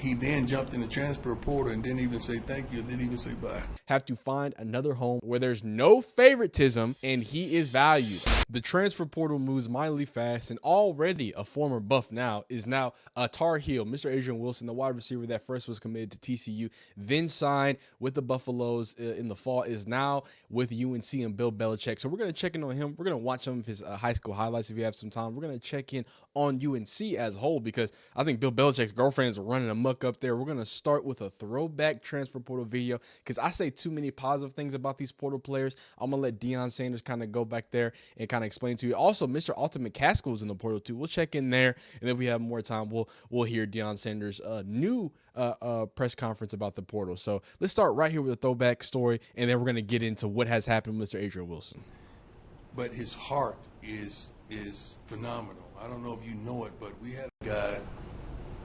He then jumped in the transfer portal and didn't even say thank you, didn't even say bye. Have to find another home where there's no favoritism and he is valued. The transfer portal moves mightily fast, and already a former Buff now is now a Tar Heel. Mr. Adrian Wilson, the wide receiver that first was committed to TCU, then signed with the Buffaloes in the fall, is now with UNC and Bill Belichick. So we're going to check in on him. We're going to watch some of his high school highlights if you have some time. We're going to check in on UNC as a whole because I think Bill Belichick's girlfriend is running amok up there. We're going to start with a throwback transfer portal video because I say too many positive things about these portal players. I'm going to let Deion Sanders kind of go back there and kind of explain to you. Also, Mr. Ultimate Caskell's in the portal too. We'll check in there, and if we have more time, we'll hear Deion Sanders' new press conference about the portal. So let's start right here with a throwback story, and then we're going to get into what has happened with Mr. Adrian Wilson. But his heart is phenomenal. I don't know if you know it, but we had a guy,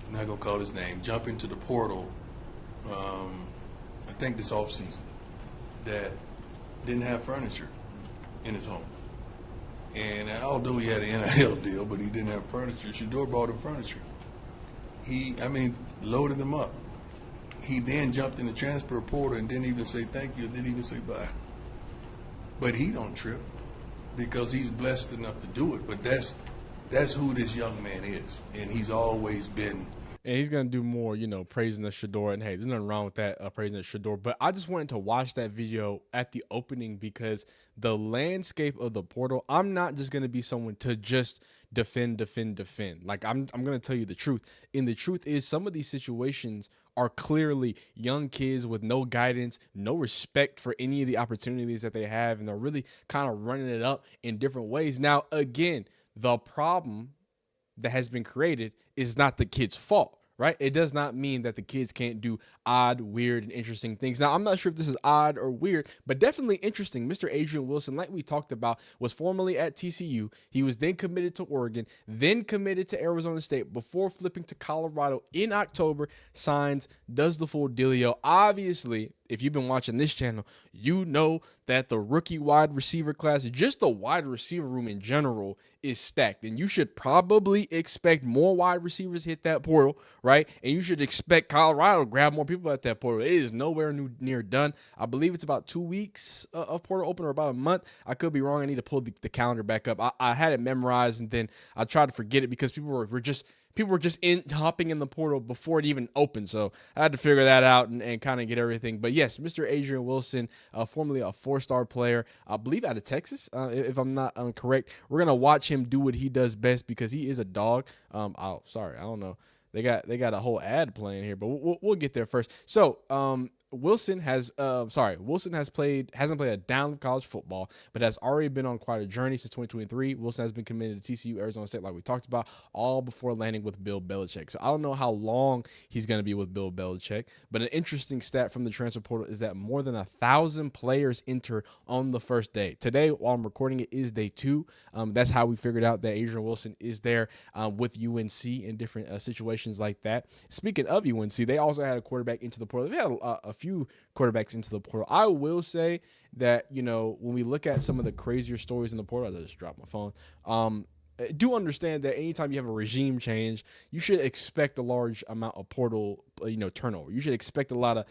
I'm not going to call his name, jump into the portal, I think this offseason, that didn't have furniture in his home. And although he had an NIL deal, but he didn't have furniture, Shador bought him furniture. Loaded them up. He then jumped in the transfer portal and didn't even say thank you, didn't even say bye. But he don't trip because he's blessed enough to do it. But that's who this young man is, and he's always been. And he's going to do more, praising the Shador. And, hey, there's nothing wrong with that, praising the Shador. But I just wanted to watch that video at the opening because the landscape of the portal, I'm not just going to be someone to just defend. Like, I'm going to tell you the truth. And the truth is some of these situations are clearly young kids with no guidance, no respect for any of the opportunities that they have. And they're really kind of running it up in different ways. Now, again, the problem that has been created is not the kid's fault, right? It does not mean that the kids can't do odd, weird, and interesting things. Now, I'm not sure if this is odd or weird, but definitely interesting. Mr. Adrian Wilson, like we talked about, was formerly at TCU. He was then committed to Oregon, then committed to Arizona State before flipping to Colorado in October, signs, does the full dealio. Obviously, if you've been watching this channel, you know that the rookie wide receiver class, just the wide receiver room in general, is stacked. And you should probably expect more wide receivers hit that portal, right? And you should expect Colorado to grab more people at that portal. It is nowhere near done. I believe it's about 2 weeks of portal open, or about a month. I could be wrong. I need to pull the calendar back up. I had it memorized, and then I tried to forget it because people were just hopping in the portal before it even opened. So I had to figure that out and kind of get everything. But yes, Mr. Adrian Wilson, formerly a 4-star player, I believe out of Texas, if I'm not correct. We're going to watch him do what he does best because he is a dog. I don't know. They got a whole ad playing here, but we'll get there first. So, Wilson hasn't played a down of college football, but has already been on quite a journey since 2023. Wilson has been committed to TCU, Arizona State, like we talked about, all before landing with Bill Belichick. So I don't know how long he's going to be with Bill Belichick, but an interesting stat from the transfer portal is that more than 1,000 players entered on the first day. Today, while I'm recording it, is day 2. That's how we figured out that Adrian Wilson is there with UNC in different situations like that. Speaking of UNC, they also had a quarterback into the portal. They had a few quarterbacks into the portal. I will say that, when we look at some of the crazier stories in the portal, I just dropped my phone. Do understand that anytime you have a regime change, you should expect a large amount of portal, turnover. You should expect a lot of,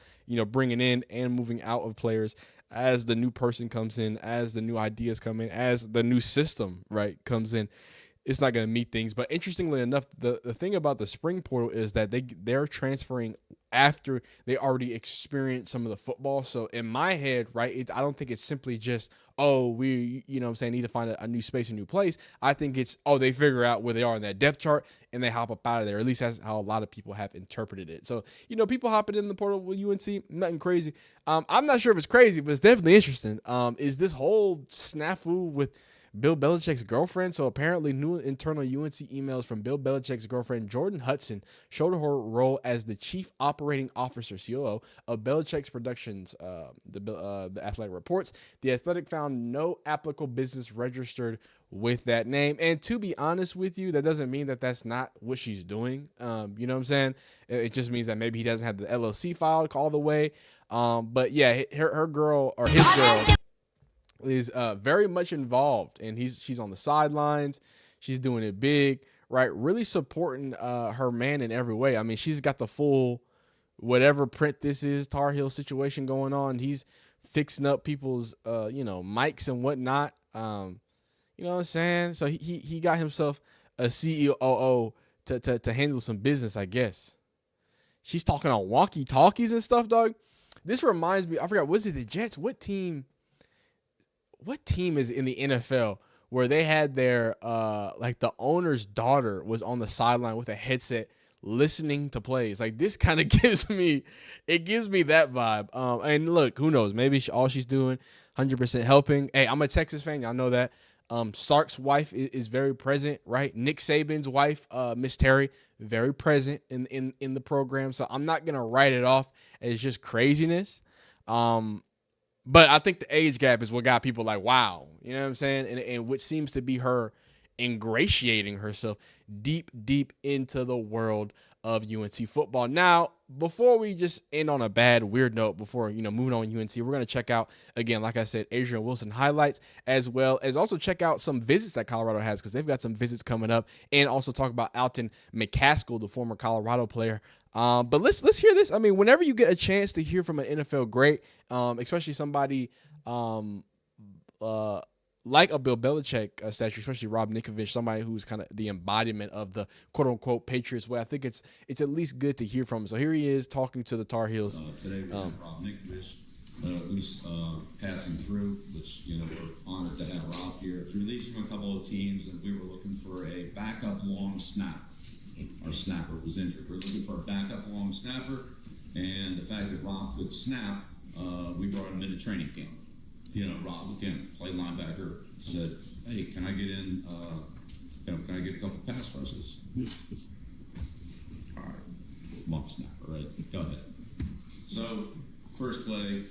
bringing in and moving out of players as the new person comes in, as the new ideas come in, as the new system, right, comes in. It's not going to meet things. But interestingly enough, the thing about the spring portal is that they're transferring after they already experienced some of the football. So in my head, right, I don't think it's simply just, we, need to find a new space, a new place. I think it's, they figure out where they are in that depth chart and they hop up out of there. At least that's how a lot of people have interpreted it. So, people hopping in the portal with UNC, nothing crazy. I'm not sure if it's crazy, but it's definitely interesting. Is this whole snafu with Bill Belichick's girlfriend? So apparently new internal UNC emails from Bill Belichick's girlfriend, Jordan Hudson, showed her role as the chief operating officer, COO, of Belichick's Productions. The Athletic reports. The Athletic found no applicable business registered with that name. And to be honest with you, that doesn't mean that that's not what she's doing. You know what I'm saying? It just means that maybe he doesn't have the LLC filed all the way. But yeah, her girl, or his girl, is very much involved, and she's on the sidelines. She's doing it big, right? Really supporting her man in every way. I mean, she's got the full whatever print this is, Tar Heel situation going on. He's fixing up people's mics and whatnot. You know what I'm saying? So he got himself a CEO to handle some business, I guess. She's talking on walkie-talkies and stuff, dog. This reminds me, I forgot, was it the Jets? What team is in the NFL where they had their like the owner's daughter was on the sideline with a headset listening to plays? Like, this kind of gives me that vibe. And look, who knows? Maybe all she's doing 100% helping. Hey, I'm a Texas fan. Y'all know that. Sark's wife is very present, right? Nick Saban's wife, Miss Terry, very present in the program. So I'm not gonna write it off as just craziness. But I think the age gap is what got people like, wow, you know what I'm saying? And what seems to be her ingratiating herself deep into the world of UNC football. Now, before we just end on a bad, weird note, before, moving on UNC, we're going to check out, again, like I said, Adrian Wilson highlights, as well as also check out some visits that Colorado has, because they've got some visits coming up, and also talk about Alton McCaskill, the former Colorado player. But let's hear this. I mean, whenever you get a chance to hear from an NFL great, especially somebody like a Bill Belichick statue, especially Rob Ninkovich, somebody who's kind of the embodiment of the quote-unquote Patriots way, I think it's at least good to hear from him. So here he is talking to the Tar Heels. Today we have Rob Ninkovich, who's passing through, which, we're honored to have Rob here. It's released from a couple of teams, and we were looking for a backup long snapper. Our snapper was injured. We're looking for a backup long snapper, and the fact that Rob could snap, we brought him into training camp. Rob, again, played linebacker, said, hey, can I get in, can I get a couple pass rushes? All right, long snapper, right? Go ahead. So, first play,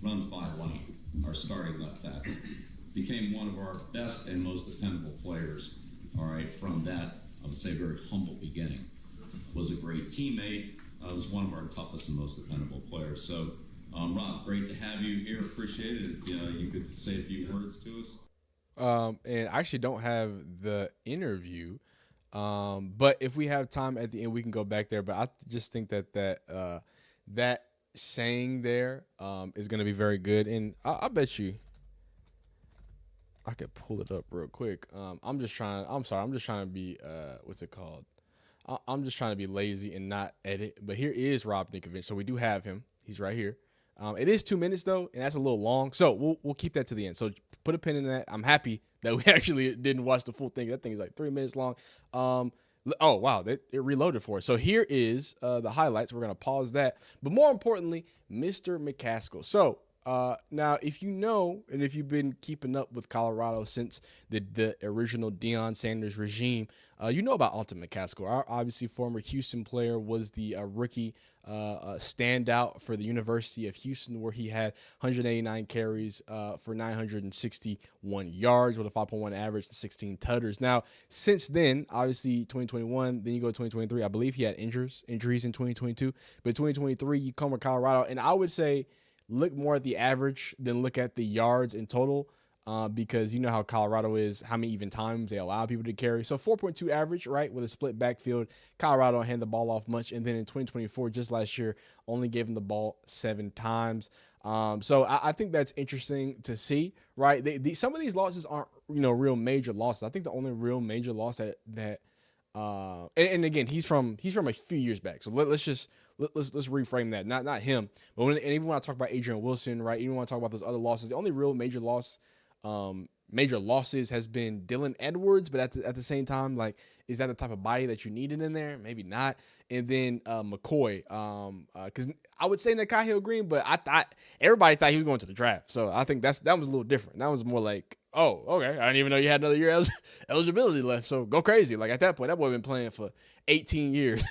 runs by Lane, our starting left tackle. Became one of our best and most dependable players, all right, from that, I would say, very humble beginning. Was a great teammate, was one of our toughest and most dependable players. So, Rob, great to have you here. Appreciate it. If you could say a few words to us. And I actually don't have the interview, but if we have time at the end, we can go back there. But I just think that saying there is going to be very good, and I bet you I could pull it up real quick. I'm just trying to be what's it called? I'm just trying to be lazy and not edit. But here is Rob Ninkovich. So we do have him. He's right here. It is 2 minutes though, and that's a little long. So we'll keep that to the end. So put a pin in that. I'm happy that we actually didn't watch the full thing. That thing is like 3 minutes long. Oh wow, it reloaded for us. So here is the highlights. We're gonna pause that. But more importantly, Mr. McCaskill. So now, if you know, and if you've been keeping up with Colorado since the original Deion Sanders regime, you know about Alton McCaskill. Our obviously former Houston player, was the rookie standout for the University of Houston, where he had 189 carries for 961 yards with a 5.1 average and 16 tutters. Now, since then, obviously 2021, then you go to 2023. I believe he had injuries in 2022, but 2023 you come with Colorado, and I would say look more at the average than look at the yards in total, because you know how Colorado is, how many even times they allow people to carry. So 4.2 average, right, with a split backfield. Colorado don't hand the ball off much. And then in 2024, just last year, only gave them the ball 7 times. So I think that's interesting to see, right? Some of these losses aren't, real major losses. I think the only real major loss that and again, he's from a few years back. So let's reframe that. Not him, but even when I talk about Adrian Wilson, right? Even when I talk about those other losses, the only real major losses has been Dylan Edwards. But at the same time, like, is that the type of body that you needed in there? Maybe not. And then McCoy, because I would say Nikhil Green, but everybody thought he was going to the draft. So I think that was a little different. That was more like, oh, okay, I didn't even know you had another year eligibility left. So go crazy. Like, at that point, that boy been playing for 18 years.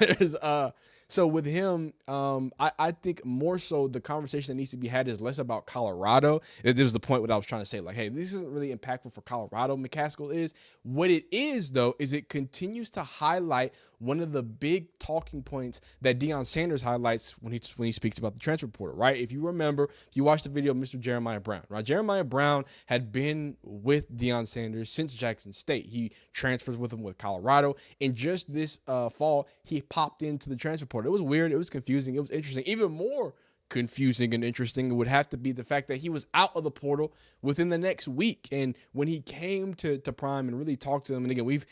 So with him, I think more so the conversation that needs to be had is less about Colorado. This was the point what I was trying to say. Like, hey, this isn't really impactful for Colorado. McCaskill is. What it is, though, is it continues to highlight one of the big talking points that Deion Sanders highlights when he speaks about the transfer portal, right? If you remember, if you watched the video of Mr. Jeremiah Brown, right? Jeremiah Brown had been with Deion Sanders since Jackson State. He transfers with him with Colorado, and just this fall, he popped into the transfer portal. It was weird. It was confusing. It was interesting. Even more confusing and interesting, it would have to be the fact that he was out of the portal within the next week. And when he came to Prime and really talked to him, and again, we've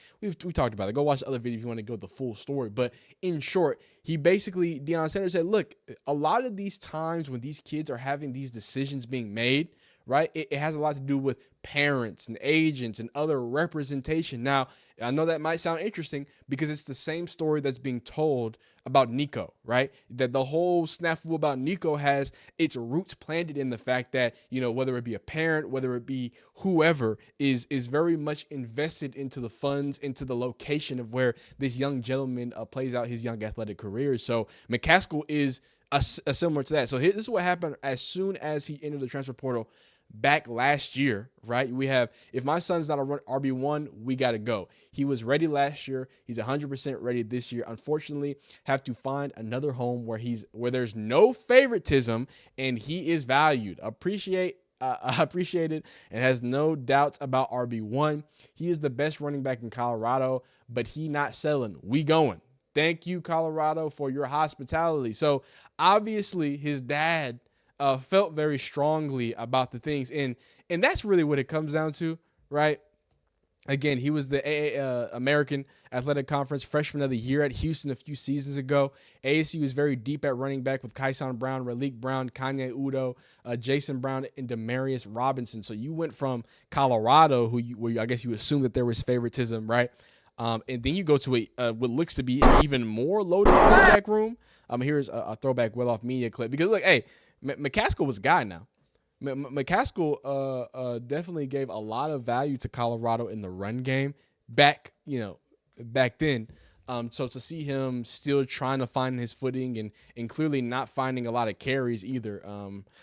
talked about it. Go watch the other video if you want to go the full story. But in short, Deion Sanders said, look, a lot of these times when these kids are having these decisions being made, right, it has a lot to do with parents and agents and other representation. Now, I know that might sound interesting because it's the same story that's being told about Nico, right? That the whole snafu about Nico has its roots planted in the fact that, whether it be a parent, whether it be whoever is very much invested into the funds, into the location of where this young gentleman plays out his young athletic career. So McCaskill is similar to that. So this is what happened as soon as he entered the transfer portal back last year, right? We have, if my son's not a RB1, we got to go. He was ready last year. He's 100% ready this year. Unfortunately, have to find another home where there's no favoritism and he is valued, appreciated, and has no doubts about RB1. He is the best running back in Colorado, but he not selling. We going. Thank you, Colorado, for your hospitality. So obviously his dad felt very strongly about the things. And that's really what it comes down to, right? Again, he was the American Athletic Conference Freshman of the Year at Houston a few seasons ago. ASU was very deep at running back with Kyson Brown, Raleek Brown, Kanye Udo, Jason Brown, and Demarius Robinson. So you went from Colorado, where I guess you assume that there was favoritism, right? And then you go to what looks to be an even more loaded quarterback room. Here's a throwback well-off media clip. Because, look, hey, McCaskill was a guy now. McCaskill definitely gave a lot of value to Colorado in the run game back then. So to see him still trying to find his footing and clearly not finding a lot of carries either.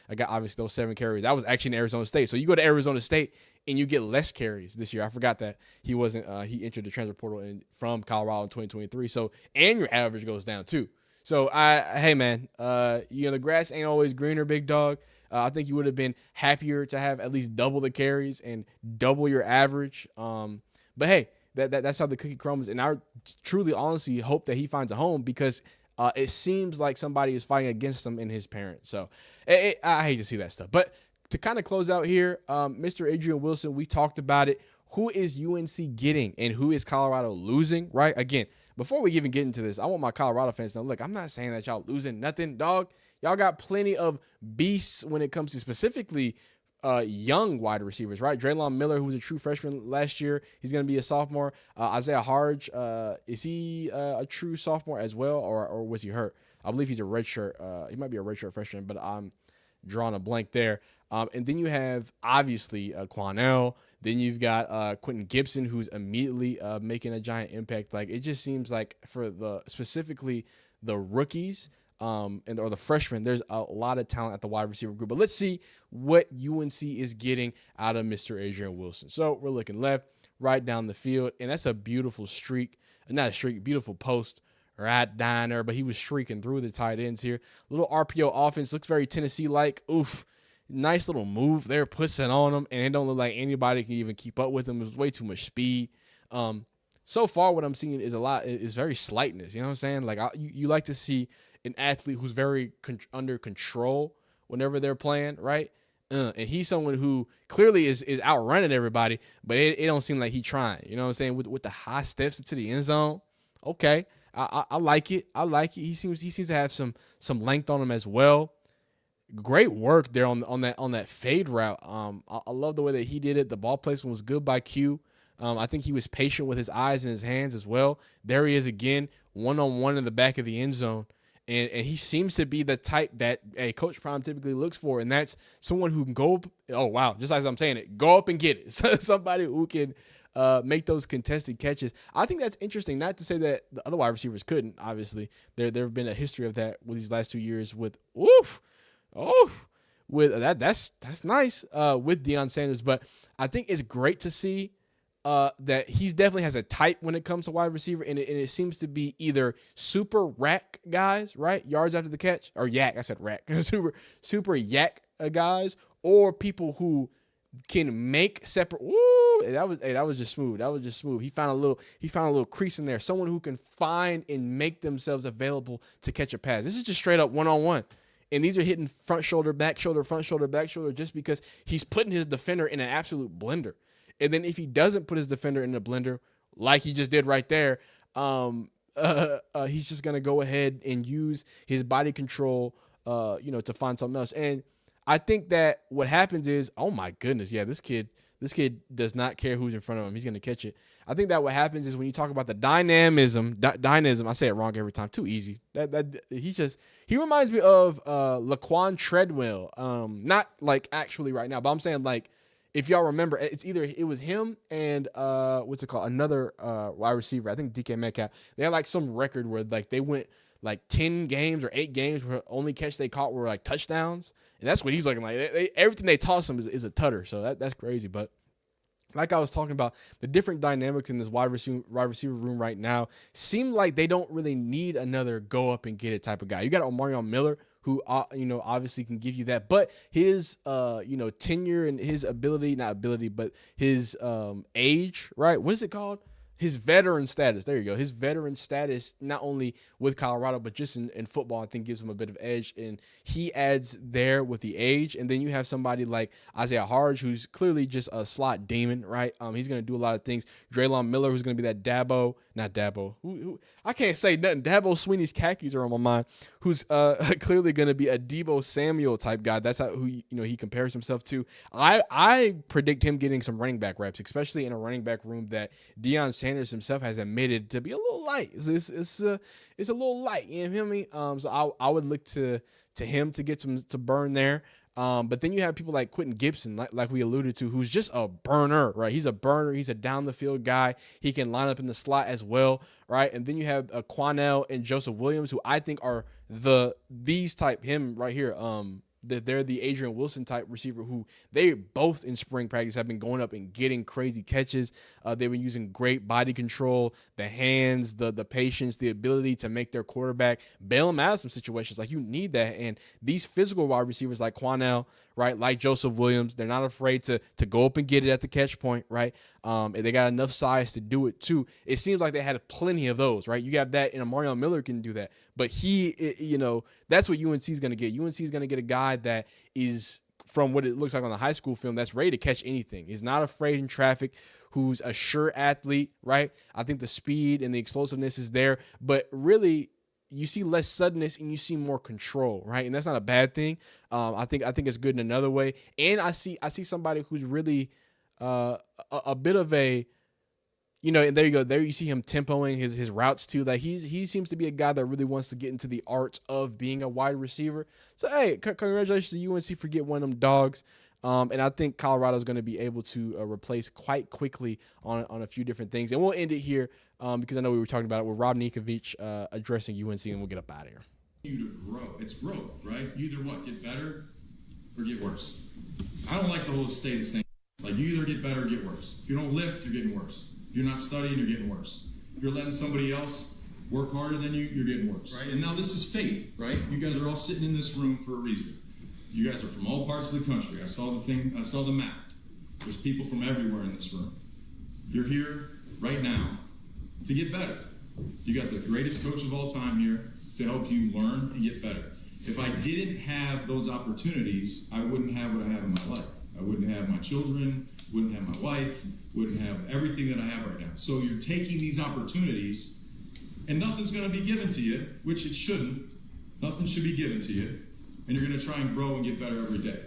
I got obviously those 7 carries. That was actually in Arizona State. So you go to Arizona State and you get less carries this year. I forgot that he wasn't. He entered the transfer portal from Colorado in 2023. So and your average goes down too. So hey man, the grass ain't always greener, big dog. I think you would have been happier to have at least double the carries and double your average. But hey, that's how the cookie crumbles. And I truly, honestly hope that he finds a home because it seems like somebody is fighting against him and his parents. So I hate to see that stuff. But to kind of close out here, Mr. Adrian Wilson, we talked about it. Who is UNC getting and who is Colorado losing, right? Again, before we even get into this, I want my Colorado fans to know, look, I'm not saying that y'all losing nothing, dog. Y'all got plenty of beasts when it comes to specifically young wide receivers, right? Draylon Miller, who was a true freshman last year, he's going to be a sophomore. Isaiah Harge, is he a true sophomore as well, or was he hurt? I believe he's a redshirt. He might be a redshirt freshman, but I'm drawing a blank there. And then you have, obviously, Quanell. Then you've got Quentin Gibson, who's immediately making a giant impact. Like, it just seems like for specifically the rookies or the freshmen, there's a lot of talent at the wide receiver group. But let's see what UNC is getting out of Mr. Adrian Wilson. So we're looking left, right down the field, and that's a beautiful streak. Not a streak, beautiful post right down there. But he was streaking through the tight ends here. Little RPO offense, looks very Tennessee-like. Oof. Nice little move there, puts it on him, and it don't look like anybody can even keep up with him. There's way too much speed. So far, what I'm seeing is very slightness. You know what I'm saying? Like you like to see an athlete who's very under control whenever they're playing, right? And he's someone who clearly is outrunning everybody, but it don't seem like he's trying. You know what I'm saying? With the high steps into the end zone. Okay, I like it. I like it. He seems to have some length on him as well. Great work there on that fade route. I love the way that he did it. The ball placement was good by Q. I think he was patient with his eyes and his hands as well. There he is again, one-on-one in the back of the end zone. And he seems to be the type that a Coach Prime typically looks for, and that's someone who can go, oh, wow, just as I'm saying it, go up and get it. Somebody who can make those contested catches. I think that's interesting, not to say that the other wide receivers couldn't, obviously. There have been a history of that with these last 2 years with, with that's nice with Deion Sanders. But I think it's great to see that he's definitely has a type when it comes to wide receiver, and it seems to be either super rack guys, right, yards after the catch, or yak. I said rack, super yak guys, or people who can make separate. Woo, that was just smooth. That was just smooth. He found a little crease in there. Someone who can find and make themselves available to catch a pass. This is just straight up 1-on-1. And these are hitting front shoulder, back shoulder, front shoulder, back shoulder, just because he's putting his defender in an absolute blender. And then if he doesn't put his defender in the blender, like he just did right there, he's just gonna go ahead and use his body control, to find something else. And I think that what happens is, oh my goodness, yeah, this kid does not care who's in front of him. He's gonna catch it. I think that what happens is when you talk about the dynamism, I say it wrong every time. Too easy. He reminds me of Laquan Treadwell. Not like actually right now, but I'm saying like if y'all remember, it was him and what's it called? Another wide receiver. I think DK Metcalf. They had like some record where like they went like 10 games or 8 games where only catch they caught were like touchdowns, and that's what he's looking like. Everything they toss him is a tutter. So that's crazy, but. Like I was talking about, the different dynamics in this wide receiver room right now seem like they don't really need another go up and get it type of guy. You got Omarion Miller, who obviously can give you that, but his tenure and his but his age, right? What is it called? His veteran status. There you go. His veteran status, not only with Colorado, but just in football, I think gives him a bit of edge. And he adds there with the age. And then you have somebody like Isaiah Harge, who's clearly just a slot demon, right? He's going to do a lot of things. Draylon Miller, who's going to be that not Dabo. Who I can't say nothing. Dabo Sweeney's khakis are on my mind. Who's clearly going to be a Deebo Samuel type guy. That's who he compares himself to. I predict him getting some running back reps, especially in a running back room that Deion Sanders himself has admitted to be a little light. It's a little light, you know what I mean? So I would look to him to get some to burn there. But then you have people like Quentin Gibson, like we alluded to, who's just a burner, right? He's a burner. He's a down the field guy. He can line up in the slot as well, right? And then you have Quanell and Joseph Williams, who I think are these type him right here. They're the Adrian Wilson type receiver who they both in spring practice have been going up and getting crazy catches. They've been using great body control, the hands, the patience, the ability to make their quarterback bail them out of some situations. Like you need that. And these physical wide receivers like Quanell, right, like Joseph Williams, they're not afraid to go up and get it at the catch point, right? And they got enough size to do it too. It seems like they had plenty of those, right? You have that, and Omarion Miller can do that. But that's what UNC is going to get. UNC is going to get a guy that is, from what it looks like on the high school film, that's ready to catch anything. He's not afraid in traffic, who's a sure athlete, right? I think the speed and the explosiveness is there, but really you see less suddenness and you see more control, right? And that's not a bad thing. I think it's good in another way. And I see somebody who's really a bit of a, and there you go. There you see him tempoing his routes too. Like he seems to be a guy that really wants to get into the art of being a wide receiver. So hey, congratulations to UNC for getting one of them dogs. And I think Colorado is going to be able to replace quite quickly on a few different things. And we'll end it here because I know we were talking about it with Rob Ninkovich addressing UNC, and we'll get up out of here. You to grow. It's growth, right? You either get better or get worse. I don't like the whole stay the same. Like you either get better or get worse. If you don't lift, you're getting worse. If you're not studying, you're getting worse. If you're letting somebody else work harder than you, you're getting worse. Right? And now this is fate, right? You guys are all sitting in this room for a reason. You guys are from all parts of the country. I saw the map. There's people from everywhere in this room. You're here right now to get better. You got the greatest coach of all time here to help you learn and get better. If I didn't have those opportunities, I wouldn't have what I have in my life. I wouldn't have my children, wouldn't have my wife, wouldn't have everything that I have right now. So you're taking these opportunities, and nothing's going to be given to you, which it shouldn't. Nothing should be given to you. And you're going to try and grow and get better every day.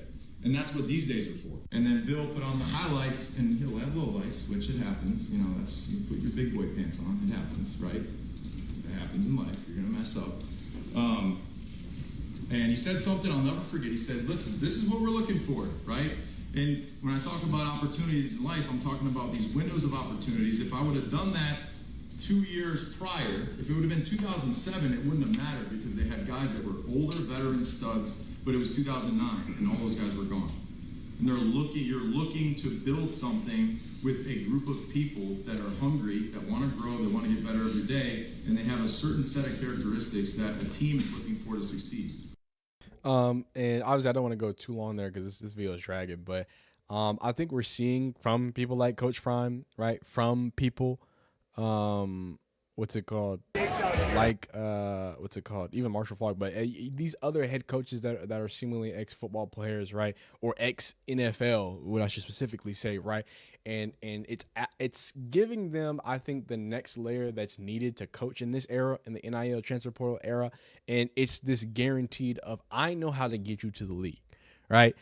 And that's what these days are for. And then Bill put on the highlights, and he'll have lowlights, which it happens. You put your big boy pants on. It happens, right? It happens in life. You're going to mess up. And he said something I'll never forget. He said, listen, this is what we're looking for, right? And when I talk about opportunities in life, I'm talking about these windows of opportunities. If I would have done that 2 years prior, if it would have been 2007, it wouldn't have mattered because they had guys that were older, veteran studs, but it was 2009, and all those guys were gone. And you're looking to build something with a group of people that are hungry, that want to grow, that want to get better every day, and they have a certain set of characteristics that a team is looking for to succeed. And obviously I don't want to go too long there because this video is dragging, but I think we're seeing from people like Coach Prime, right? From people, what's it called? Like, what's it called? Even Marshall Falk, but these other head coaches that are seemingly ex-football players, right? Or ex-NFL, what I should specifically say, right? And it's giving them, I think, the next layer that's needed to coach in this era, in the NIL transfer portal era. And it's this guaranteed of, I know how to get you to the league, right?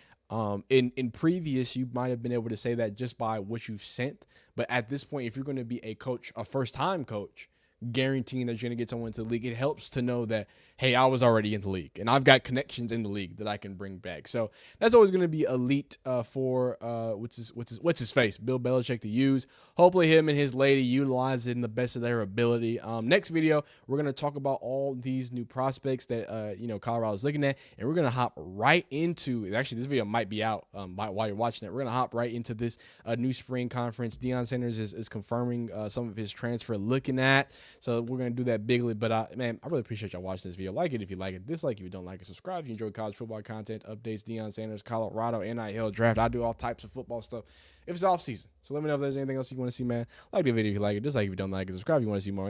In previous, you might have been able to say that just by what you've sent. But at this point, if you're going to be a coach, a first-time coach, guaranteeing that you're going to get someone into the league, it helps to know that, hey, I was already in the league and I've got connections in the league that I can bring back. So that's always going to be elite for what's his face, Bill Belichick, to use. Hopefully him and his lady utilize it in the best of their ability. Next video, we're going to talk about all these new prospects that Colorado's looking at, and we're going to hop right into, actually this video might be out while you're watching it. We're going to hop right into this new spring conference. Deion Sanders is confirming some of his transfer looking at. So we're going to do that bigly. But, man, I really appreciate y'all watching this video. Like it if you like it. Dislike if you don't like it. Subscribe if you enjoy college football content, updates, Deion Sanders, Colorado, NIL draft. I do all types of football stuff if it's off season. So let me know if there's anything else you want to see, man. Like the video if you like it. Dislike if you don't like it. Subscribe if you want to see more.